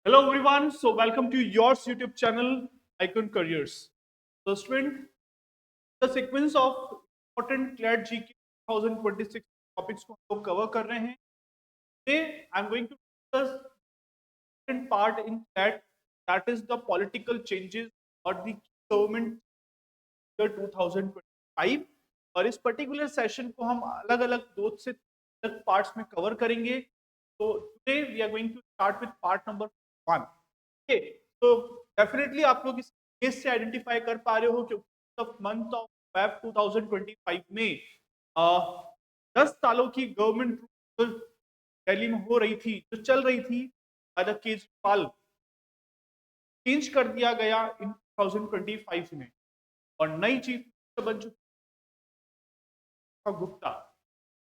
Hello everyone, so welcome to your YouTube channel Icon Careers. So student, the sequence of important CLAT GK 2026 topics को हम लोग cover कर रहे हैं. Today I'm going to discuss important part in CLAT, that is the political changes or the government year 2025. और इस particular session को हम अलग अलग दो से अलग पार्ट्स में कवर करेंगे. तो today we are going to start with part number 1. Okay, तो डेफिनेटली आप लोग इस केस से आइडेंटिफाई कर पा रहे हो क्योंकि मंथ ऑफ फेब 2025 में 10 सालों की गवर्नमेंट दिल्ली में हो रही थी, जो चल रही थी बाय द केजरीवाल, चेंज कर दिया गया इन 2025 में और नई चीफ बन चुकी गुप्ता.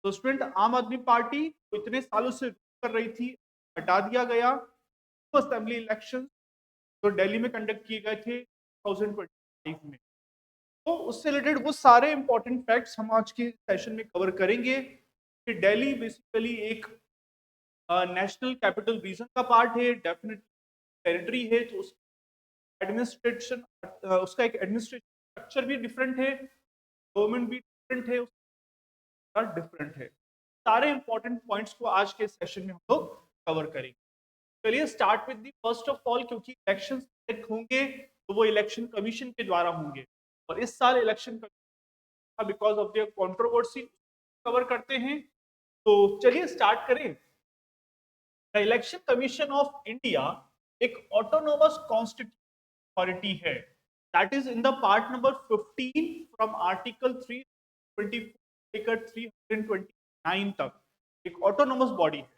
तो स्टूडेंट, आम आदमी पार्टी तो इतने सालों से कर रही थी, हटा दिया गया. असेंबली इलेक्शन जो दिल्ली में कंडक्ट किए गए थे 2025 में, तो उससे रिलेटेड वो सारे इंपॉर्टेंट फैक्ट्स हम आज के सेशन में कवर करेंगे कि दिल्ली बेसिकली एक नेशनल कैपिटल रीजन का पार्ट है, डेफिनेटली टेरिटरी है, तो एडमिनिस्ट्रेशन उसका एक एडमिनिस्ट्रेशन स्ट्रक्चर भी डिफरेंट है, गवर्नमेंट भी डिफरेंट है, डिफरेंट है. सारे इंपॉर्टेंट पॉइंट्स को आज के सेशन में हम लोग कवर करेंगे. चलिए start with the first of all, क्योंकि इलेक्शन होंगे तो वो इलेक्शन कमीशन के द्वारा होंगे और इस साल election because of the controversy cover करते हैं. तो चलिए स्टार्ट करें. The election commission of India एक ऑटोनोमस कॉन्स्टिट्यूशन अथॉरिटी है, that is in the part number 15 from article 324 लेकर 329 तक एक ऑटोनोमस बॉडी है.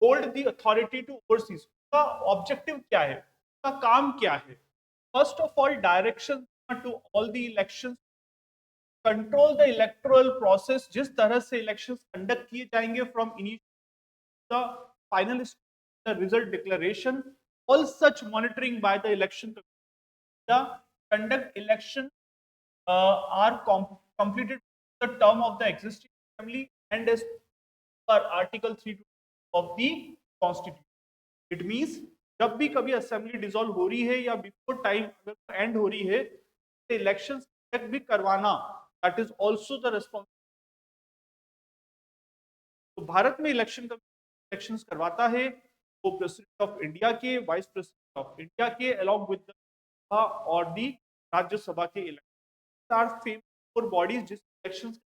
Hold the authority to overseas. उसका ऑब्जेक्टिव क्या है, उसका काम क्या है? First of all, direction to all the elections, control the electoral process, जिस तरह से इलेक्शंस कंडक्ट किए जाएंगे from initial the final the result declaration. All such monitoring by the election the conduct election are completed the term of the existing assembly and as per article 3 of the constitution. It means जब भी कभी assembly dissolve हो रही है या before time अगर and हो रही है तो इलेक्शन कंडक्ट भी करवाना, that is also the responsibility. तो भारत में इलेक्शंस करवाता है वो प्रेसिडेंट ऑफ इंडिया के, वाइस प्रेसिडेंट ऑफ इंडिया के, अलॉन्ग विद और दी राज्यसभा के election are famous for bodies जिस elections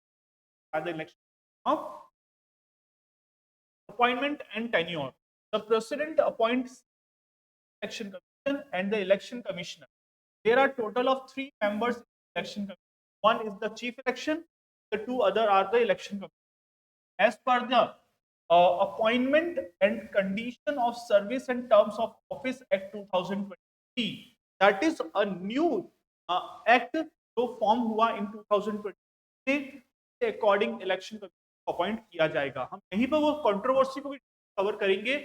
the election of appointment and tenure. The president appoints election commission and the election commissioner. There are total of 3 members in election commission. One is the chief election, the 2 other are the election commission. As per the appointment and condition of service and terms of office act 2020, that is a new act जो form हुआ इन 2020 से according election appoint किया जाएगा. हम यहीं पर वो controversy को भी कवर करेंगे.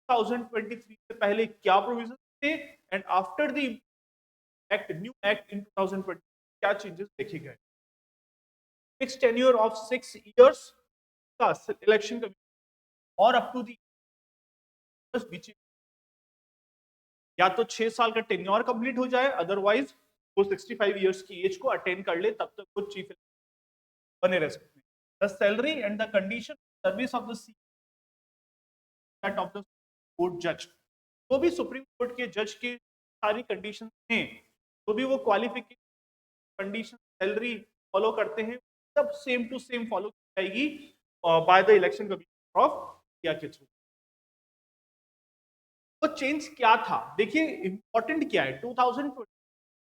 2023 से पहले क्या प्रोविजन थे and after the act, new act in 2020 क्या चेंजेस देखे गए. फिक्स टेन्योर ऑफ 6 इयर्स का इलेक्शन कमीशन और अप टू दी बीच या तो 6 साल का टेन्योर कंप्लीट हो जाए, अदरवाइज वो 65 इयर्स की एज को अटेन कर ले, तब तक वो चीफ बने रह सकते हैं. The salary and the condition service of the of the court जज, तो भी सुप्रीम कोर्ट के जज के सारी कंडीशन हैं, तो भी वो क्वालिफिकेशन कंडीशन सैलरी फॉलो करते हैं, सब सेम टू सेम फॉलो की जाएगी by the election commission of India के थ्रू. तो चेंज क्या था, देखिए इंपॉर्टेंट क्या है. 2020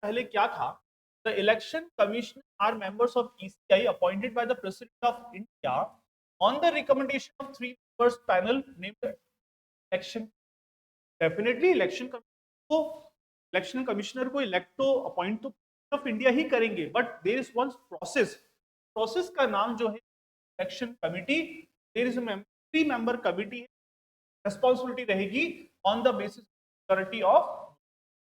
पहले क्या था? The election commission are members of ECI appointed by the president of India on the recommendation of 3 members panel named election. Definitely election commissioner को इलेक्ट तो अपॉइंट तो ऑफ इंडिया ही करेंगे, but there is one process का नाम जो है election committee. There is 3 member committee, responsibility रहेगी on the basis of authority of.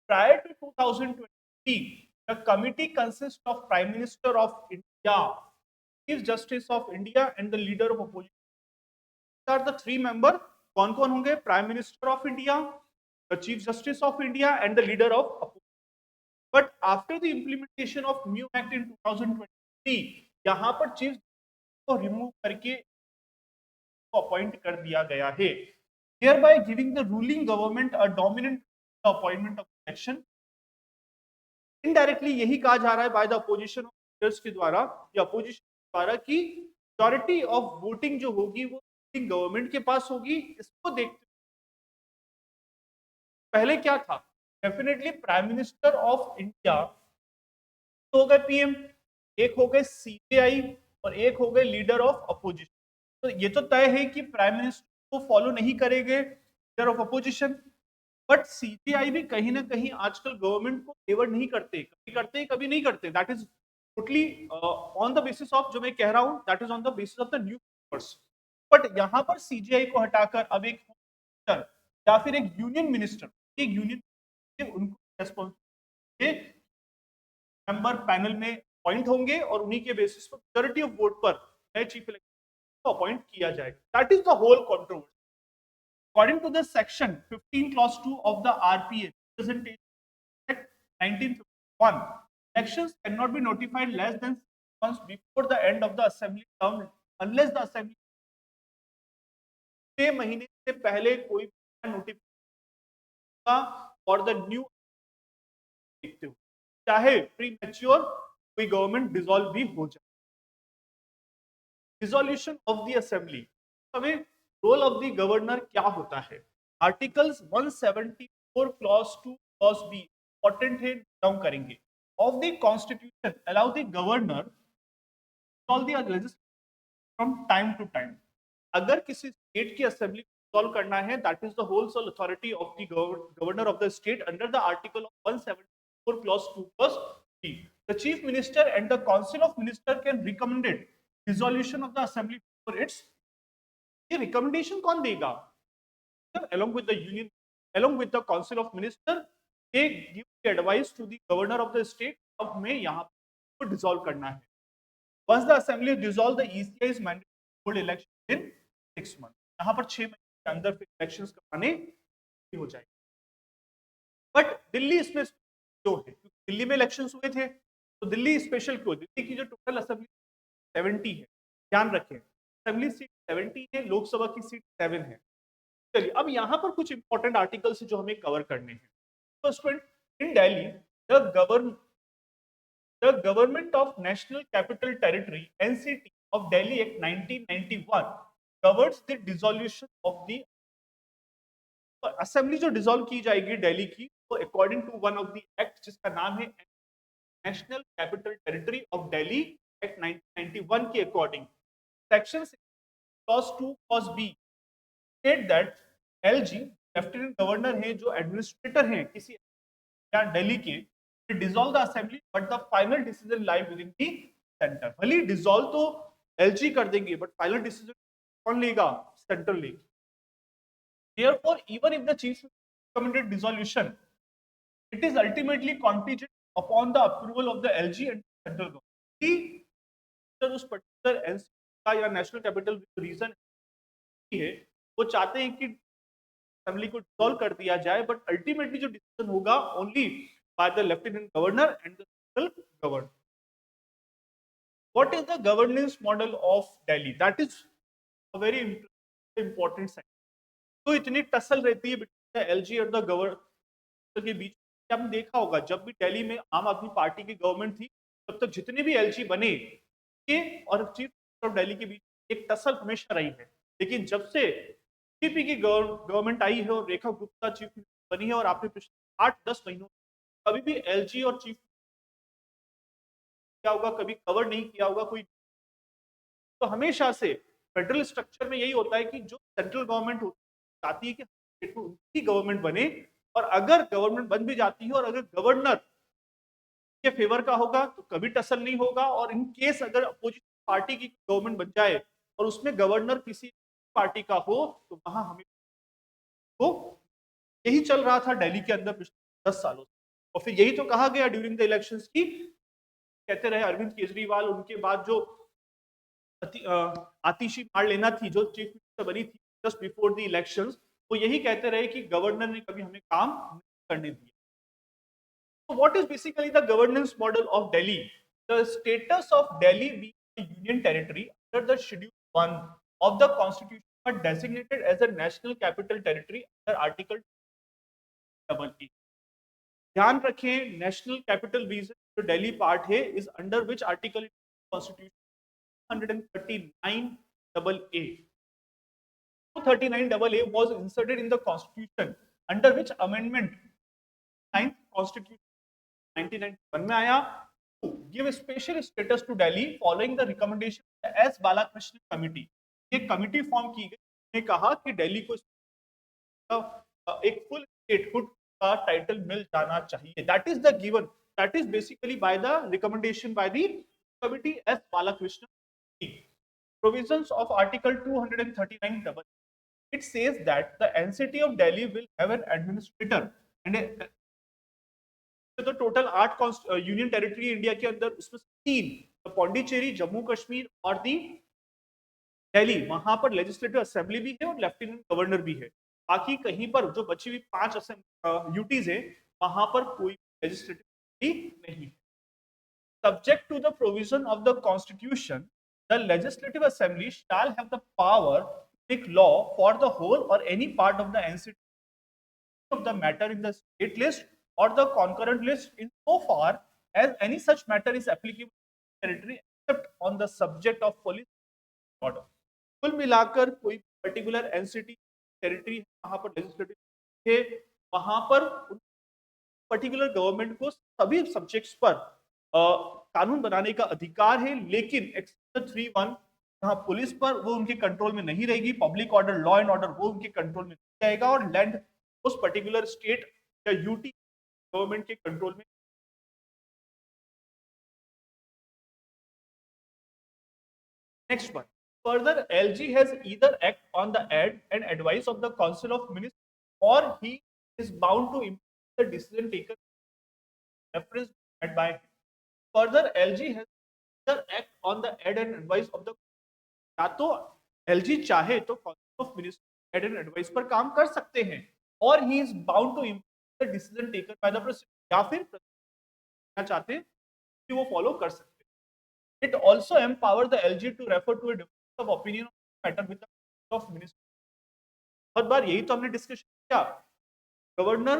Prior to 2020, the committee consists of Prime Minister of India, Chief Justice of India and the leader of opposition. These are the 3 member. कौन कौन होंगे? Prime Minister of India, the Chief Justice of India and the leader of opposition. But after the implementation of new act in 2023, यहाँ पर chief को remove करके appoint कर दिया गया है, thereby giving the ruling government a dominant appointment of election. Indirectly यही कहा जा रहा है बाय द अपोजिशन लीडर्स के द्वारा या अपोजिशन द्वारा कि मेजॉरिटी ऑफ वोटिंग जो होगी वो गवर्नमेंट के पास होगी। इसको देखते पहले क्या था, definitely prime minister of India तो हो गए पीएम, एक हो गए सीबीआई और एक हो गए लीडर ऑफ अपोजिशन। तो ये तो तय है कि प्राइम मिनिस्टर को फॉलो नहीं करेंगे leader of opposition, but CBI भी कहीं ना कहीं आजकल गवर्नमेंट को फेवर नहीं करते, कभी करते कभी नहीं करते। That is totally on the basis of, जो मैं कह रहा हूं that is on the basis of the new papers. But यहाँ पर सीजीआई को हटाकर अब एक मिनिस्टर या फिर एक यूनियन मिनिस्टर, एक यूनियन उनको रेस्पॉन्सिबिलिटी मेंबर पैनल में अपॉइंट होंगे और उन्हीं के बेसिस पर मेजॉरिटी ऑफ वोट पर नए चीफ इलेक्शन को अपॉइंट किया जाएगा। That is the whole controversy. According to the section 15 clause 2 of the RPA Representation Act 1951, elections cannot be notified less than 6 months before the end of the assembly term unless the assembly 6 महीने से पहले कोई notification और the new देखते हो, चाहे premature कोई government dissolve भी हो जाए। डिसॉल्यूशन ऑफ द असेंबली, हमें रोल ऑफ द गवर्नर क्या होता है? Articles 174 clause 2 clause B important है, डाउन करेंगे। Of the constitution allow the governor dissolve the legislature from time to time. अगर किसी स्टेट की असेंबली को डिसॉल्व करना है, that is the whole sole authority of the governor of the state under the article of 174 clause 2 clause B. The chief minister and the council of minister can recommended dissolution of the assembly for its. ये recommendation कौन देगा? along with the union, along with the council of minister, they give the advice to the governor of the state अब हमें यहाँ को dissolve करना है। Once the assembly is dissolved, the ECI is mandated to hold election in 6 months. यहाँ पर 6 महीने के अंदर फिर इलेक्शंस करवाने हो जाएंगे। बट दिल्ली इसमें जो है, दिल्ली में इलेक्शंस हुए थे, तो दिल्ली स्पेशल क्यों? दिल्ली की जो टोटल असेंबली 70 है, ध्यान रखें असेंबली सीट 70 है, लोकसभा की सीट 7 है। चलिए अब यहाँ पर कुछ इंपॉर्टेंट आर्टिकल्स जो हमें कवर करने हैं। First point, in Delhi the government of national capital territory NCT of Delhi act 1991 covers the dissolution of the assembly. जो डिसॉल्व की जाएगी दिल्ली की, तो according to one of the act जिसका नाम है national capital territory of Delhi act 1991 के according section clause 2 clause B state that LG lieutenant governor है, जो एडमिनिस्ट्रेटर हैं किसी या दिल्ली के, dissolve the assembly but the final decision lie with in the centre. भले डिसॉल्व तो एलजी कर देंगे बट फाइनल डिसीजन कौन लेगा? सेंटर लेगा। Therefore, even if the chief recommended dissolution, it is ultimately contingent upon the approval of the LG and central government. उस particular NCT का या नेशनल कैपिटल रीजन है, वो चाहते हैं कि असेंबली को डिसॉल्व कर दिया जाए, बट अल्टीमेटली जो डिसीजन होगा only by the lieutenant governor and the central government. What is the governance model of Delhi? That is a very important section. तो इतनी टसल रहती है बिटवीन द एलजी और द गवर्नर के बीच। आपने देखा होगा जब भी दिल्ली में आम आदमी पार्टी की गवर्नमेंट थी, तब तक जितने भी एलजी बने और चीफ मिनिस्टर ऑफ दिल्ली के बीच एक टसल हमेशा रही है। लेकिन जब से बीजेपी की गवर्नमेंट आई है और रेखा गुप्ता चीफ मिनिस्टर बनी है, और आपने पिछले 8-10 महीनों कभी भी एलजी और चीफ क्या होगा, कभी कवर नहीं किया होगा कोई। तो हमेशा से फेडरल स्ट्रक्चर में यही होता है कि जो सेंट्रल गवर्नमेंट चाहती है कि उनकी गवर्नमेंट बने, और अगर गवर्नमेंट बन भी जाती है और अगर गवर्नर के फेवर का होगा तो कभी टसल नहीं होगा। और इन केस अगर अपोजिशन पार्टी की गवर्नमेंट बन जाए और उसमें गवर्नर किसी पार्टी का हो, तो वहां हमें तो यही चल रहा था दिल्ली के अंदर पिछले 10 सालों से। और फिर यही तो कहा गया ड्यूरिंग द इलेक्शंस की, कहते रहे अरविंद केजरीवाल, उनके बाद जो आतिशी मार लेना थी जो चीफ मिनिस्टर बनी थी जस्ट बिफोर द इलेक्शंस, वो यही कहते रहे कि गवर्नर ने कभी हमें काम नहीं करने दिया। So what is basically the governance model of Delhi? The status of Delhi being a union territory under the Schedule 1 of the Constitution but designated as a national capital territory under Article AA. ध्यान रखें national capital region जो Delhi part है is under which article constitution 139 double A 239 double A was inserted in the constitution under which amendment 9th constitution 1991 में आया to give special status to Delhi following the recommendation of the S Balakrishnan committee। ये committee form की गई, ने कहा कि दिल्ली को एक फुल स्टेटहुड का टाइटल मिल जाना चाहिए। That is the given, that is basically by the recommendation by the committee S Balakrishnan. Provisions of Article 239 double. It says that the NCT of Delhi will have an administrator and तो total 8 union territory India के अंदर उसमें 3 पौंडीचेरी, जम्मू कश्मीर और दी दिल्ली, वहां पर legislative assembly भी है और लेफ्टिनेंट गवर्नर भी है। बाकी कहीं पर जो बची हुई 5 यूटीज है वहां पर कोई लेजिस्लेटिव नहीं है। Subject to the provision of the constitution, the legislative assembly shall have the power to make law for the whole or any part of the NCT of the matter in the state list or the concurrent list in so far as any such matter is applicable to territory except on the subject of police order। कुल मिलाकर कोई particular NCT territory वहां पर legislative है, वहां पर particular government को सभी सब्जेक्ट्स पर कानून बनाने का अधिकार है, लेकिन 3(1) जहां पुलिस पर वो उनके कंट्रोल में नहीं रहेगी, public order, law and order वो उनके कंट्रोल में नहीं जाएगा और लैंड उस पर्टिकुलर स्टेट या यूटी गवर्नमेंट के कंट्रोल में। Next one, further LG has either act on the aid and advice of the council of ministers और he is bound to implement the decision taken reference by him. Further, LG has either act on the aid and advice of the, या तो LG चाहे तो council of ministers aid and advice पर काम कर सकते हैं और he is bound to implement the decision taken by the president, या फिर प्रेसिडेंट चाहते हैं कि वो फॉलो कर सकते हैं। It also empower the LG to refer to a difference of opinion matter with the council of ministers. बहुत बार यही तो हमने डिस्कशन किया, गवर्नर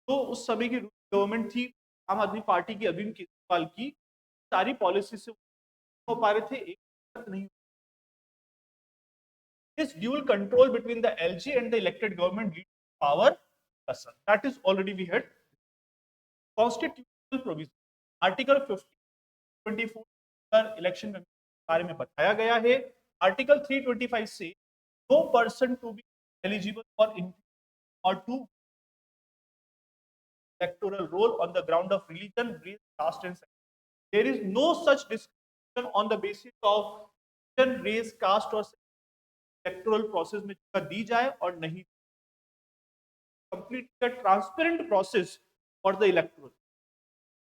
तो उस समय की गवर्नमेंट थी आम आदमी पार्टी की, अरविंद केजरीवाल की, सारी पॉलिसी से हो पा रहे थे, एक नहीं। This dual control between the LG and the elected government leads to power person. That is already we had constitutional provision. Article 24 पर इलेक्शन के बारे में बताया गया है। Article 325 से no person to be eligible for or to electoral roll on the ground of religion, race, caste and sex. There is no such discrimination on the basis of religion, race, caste or electoral process में जगह दी जाए और नहीं। Complete the transparent process for the electoral.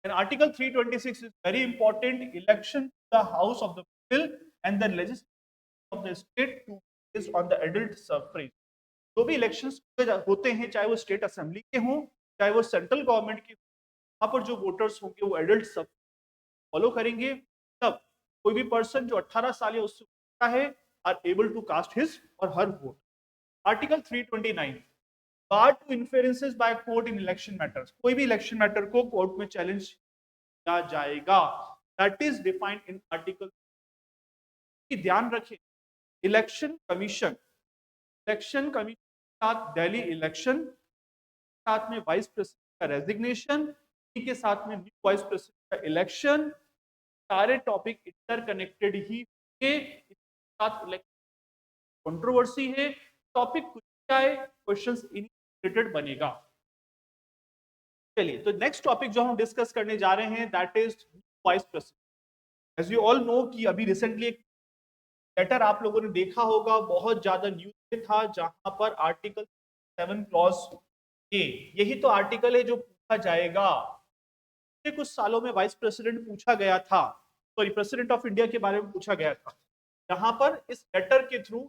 And Article 326 is very important. Election to the House of the People and the legislature of the state to based on the adult suffrage. जो भी elections होते हैं, चाहे वो state assembly के हों चाहे वो सेंट्रल गवर्नमेंट की, वहां पर जो वोटर्स होंगे वो एडल्ट सब फॉलो करेंगे। तब कोई भी पर्सन जो 18 साल या उससे ऊपर है are able to cast his or her vote. Article 329 bar to influences by court in election matters, कोई भी इलेक्शन मैटर को कोर्ट में चैलेंज किया जाएगा। That is defined in article. ध्यान रखें, इलेक्शन कमीशन के साथ दिल्ली इलेक्शन, साथ में वाइस प्रेसिडेंट का रेजिग्नेशन, के साथ में न्यू वाइस प्रेसिडेंट का इलेक्शन, सारे टॉपिक इंटरकनेक्टेड ही के साथ कंट्रोवर्सी है। टॉपिक कुछ आए, क्वेश्चंस रिलेटेड बनेगा। चलिए, तो नेक्स्ट टॉपिक जो हम डिस्कस करने जा रहे हैं that is vice president. As you all know कि अभी रिसेंटली एक लेटर आप लोगों ने देखा होगा, बहुत ज्यादा न्यूज में था, जहां पर आर्टिकल 7 क्लॉज ए, यही तो आर्टिकल है जो पूछा जाएगा। कुछ सालों में वाइस प्रेसिडेंट पूछा गया था, सॉरी प्रेसिडेंट ऑफ इंडिया के बारे में पूछा गया था, जहां पर इस लेटर के थ्रू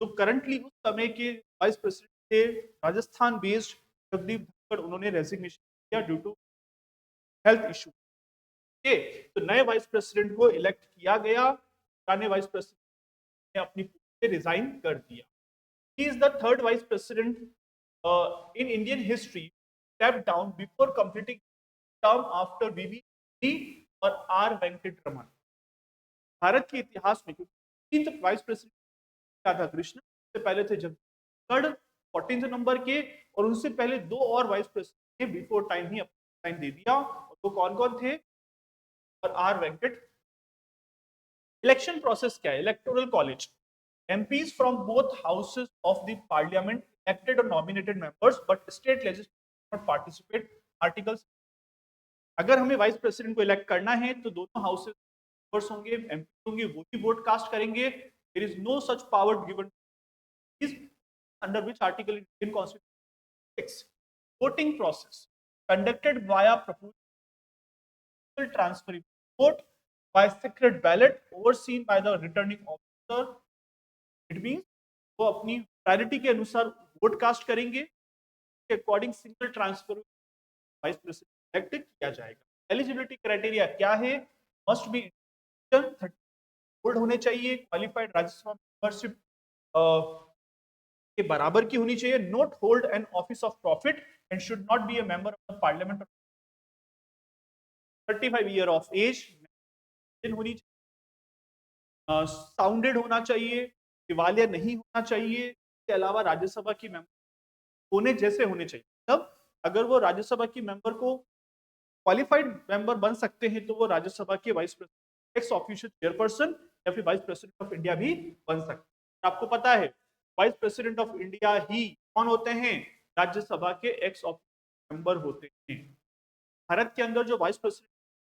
जो करंटली उस समय के वाइस प्रेसिडेंट थे राजस्थान बेस्ड जगदीप धनखड़, उन्होंने रेजिग्नेशन किया due to health issue. Okay, तो नए वाइस प्रेसिडेंट को इलेक्ट किया गया, पुराने वाइस प्रेसिडेंट ने अपनी पोस्ट से रिजाइन कर दिया। He is the third vice president in Indian history step down before completing term after V V और आर वेंकट रमन। भारत के इतिहास में तीन वाइस प्रेसिडेंट राधा कृष्ण, से पहले थे जगदीप 14 नंबर के, और उनसे पहले दो और वाइस प्रेसिडेंट ने बिफोर टाइम ही अपना टाइम दे दिया, और वो कौन कौन थे, और आर वेंकट। इलेक्शन प्रोसेस क्या है? Electoral college, MPs from both houses of the parliament elected or nominated members but state legislators not participate articles। अगर हमें वाइस प्रेसिडेंट को इलेक्ट करना है तो दोनों हाउसेस मेंबर्स होंगे, एमपी होंगे, वो ही वोट कास्ट करेंगे। There is no such power given is under which article in Indian constitution 6। Voting process conducted via proportional transfer vote by secret ballot overseen by the returning officer। It means वो अपनी priority के अनुसार vote cast करेंगे, according single transfer vice president elect किया जाएगा। Eligibility criteria क्या है? Must be 30 old होने चाहिए, क्वालिफाइड राज्यसभा मेंबरशिप के बराबर की होनी चाहिए, not hold an office of profit and should not be a member of the parliament, 35 year of age होनी चाहिए, साउंडेड होना चाहिए, दिवालिया नहीं होना चाहिए, इसके अलावा राज्यसभा की मेंबर होने जैसे होने चाहिए। तब अगर वो राज्यसभा की मेंबर को क्वालिफाइड मेंबर बन सकते हैं तो वो राज्यसभा के vice president x official chairperson या फिर वाइस प्रेसिडेंट ऑफ इंडिया भी बन सकते हैं। आपको पता है वाइस प्रेसिडेंट ऑफ इंडिया ही कौन होते हैं? राज्यसभा के एक्स ऑफिशियल मेंबर होते हैं। भारत के अंदर जो वाइस प्रेसिडेंट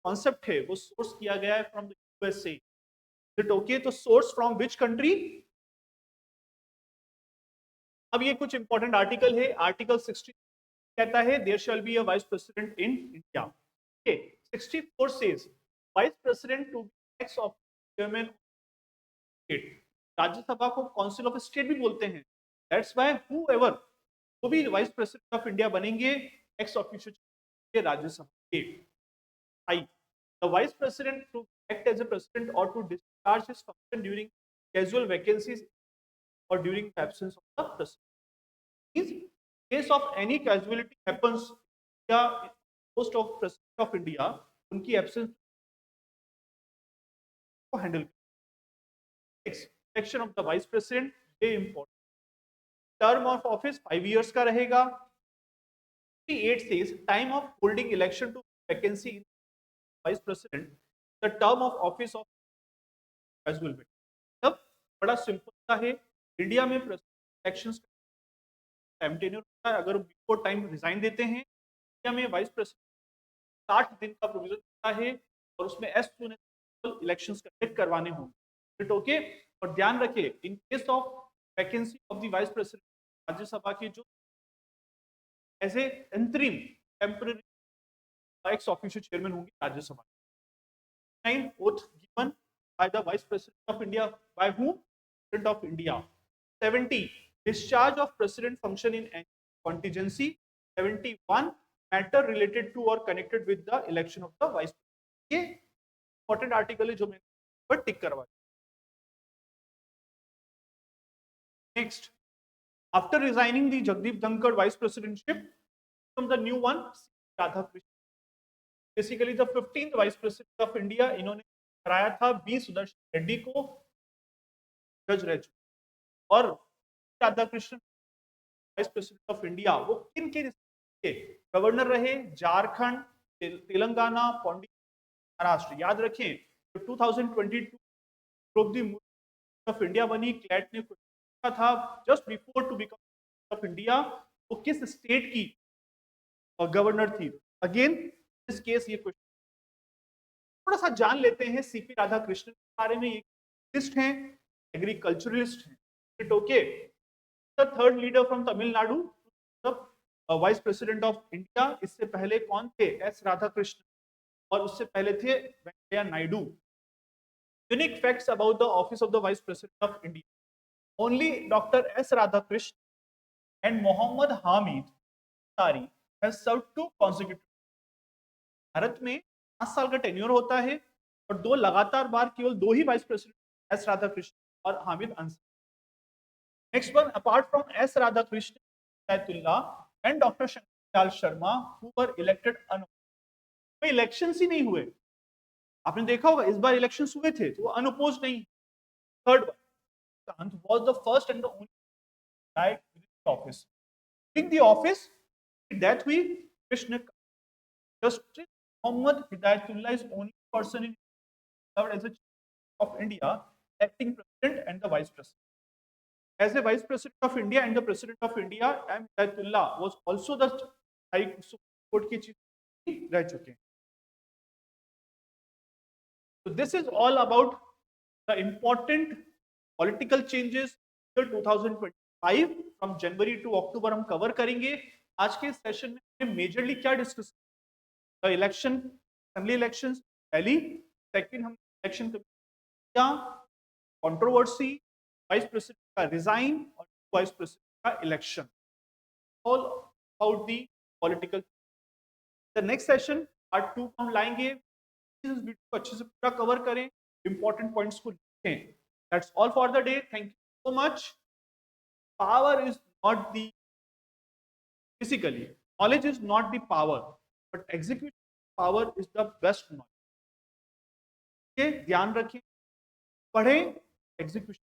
कॉन्सेप्ट है वो सोर्स किया गया है from the USA. It okay? तो सोर्स फ्रॉम विच कंट्री? अब ये कुछ इंपॉर्टेंट आर्टिकल है। आर्टिकल 60 कहता है there shall be a vice president in India. Okay, 64 says vice president to be ex of chairman state. Rajya Sabha को काउंसिल ऑफ स्टेट भी बोलते हैं। दैट्स व्हाई हूएवर वो भी वाइस प्रेसिडेंट ऑफ इंडिया बनेंगे एक्स ऑफिशियल के राज्यसभा के। I the vice president to act as a president और to discharge his function during casual vacancies or during the absence of the president. In case of any casualty happens, या post of president of India उनकी absence को handle election of the vice president, ये important। term of office 5 years का रहेगा। 8 says time of holding election to vacancy in vice president, the term of office of casual bit। तब बड़ा simple सा है, India में elections time tenure होता है। अगर बिफोर टाइम रिजाइन देते हैं, इंडिया में वाइस प्रेसिडेंट 60 दिन का प्रोविजन होता है और उसमें as soon as elections conduct करवाने होंगे। It okay? और ध्यान रखिए in case of vacancy of the vice president Rajya Sabha की जो as a interim temporary ex officio chairman होंगे Rajya Sabha. 9 oath given by the vice president of India, by whom? President of India। 70 discharge of president function in any contingency। 71 matter related to or connected with the election of the vice president। ये important article है जो मैंने पर टिक करवा। Next, after resigning the Jagdeep Dhankhar vice presidentship from the new one Radha Krishna, basically the 15th vice president of India. इन्होंने कराया था B Sudarshan Reddy को जज रह चुके। और Radha Krishna vice president of India वो किन किन के गवर्नर रहे? झारखंड, तेलंगाना, पौंडीचेरी, महाराष्ट्र। याद रखें तो 2022 द्रौपदी मुर्मू ऑफ इंडिया बनी, क्लैट ने पूछा था just before to become of India वो किस स्टेट की गवर्नर थी। अगेन इस केस ये क्वेश्चन थोड़ा सा जान लेते हैं सीपी राधाकृष्णन के बारे में। ये लिस्ट हैं, एग्रीकल्चरलिस्ट हैं। It okay? The third leader from Tamil Nadu, vice president of India. इससे पहले कौन थे? एस राधाकृष्णन, और उससे पहले थे Venkaiah Naidu. Unique facts about the office of the vice president of India. Only doctor S Radhakrishnan and Mohammad Hamid Ansari has served 2 consecutive. Bharat में 5 साल का टेन्योर होता है और 2 लगातार बार केवल 2 ही वाइस प्रेसिडेंट एस राधाकृष्णन और Hamid Ansari. Next one, apart from S. Radhakrishnan, Hidayatullah, and Dr. Shankar Sharma, who were elected unopposed. तो इलेक्शंस ही नहीं हुए. आपने देखा होगा इस बार इलेक्शंस हुए थे तो वो अनअपोज्ड नहीं. Third one, Kant was the first and the only right in the office. In the office, that we Krishna Justice Muhammad Hidayatullah is only person in served as a chief of India, acting president and the vice president. As a vice president of India and the president of India, M. Hidayatullah was also the High Court के chief रह चुके हैं. So this is all about the important political changes till 2025 from January to October हम cover करेंगे. आज के session में हमने मेजरली क्या डिस्कस किया? इलेक्शन, असेंबली इलेक्शंस पहली, सेकंड हम इलेक्शन क्या, कंट्रोवर्सी, वाइस प्रेसिडेंट का रिजाइन और वाइस प्रेसिडेंट का election, all about the political. The next session part 2 हम लाएंगे. इस वीडियो को अच्छे से पूरा कवर करें, इंपॉर्टेंट पॉइंट्स को लिखें. That's all for the day. Thank you so much. Power is not the physically, knowledge is not the power, but execution power is the best knowledge. ध्यान रखें, पढ़ें, एग्जीक्यूशन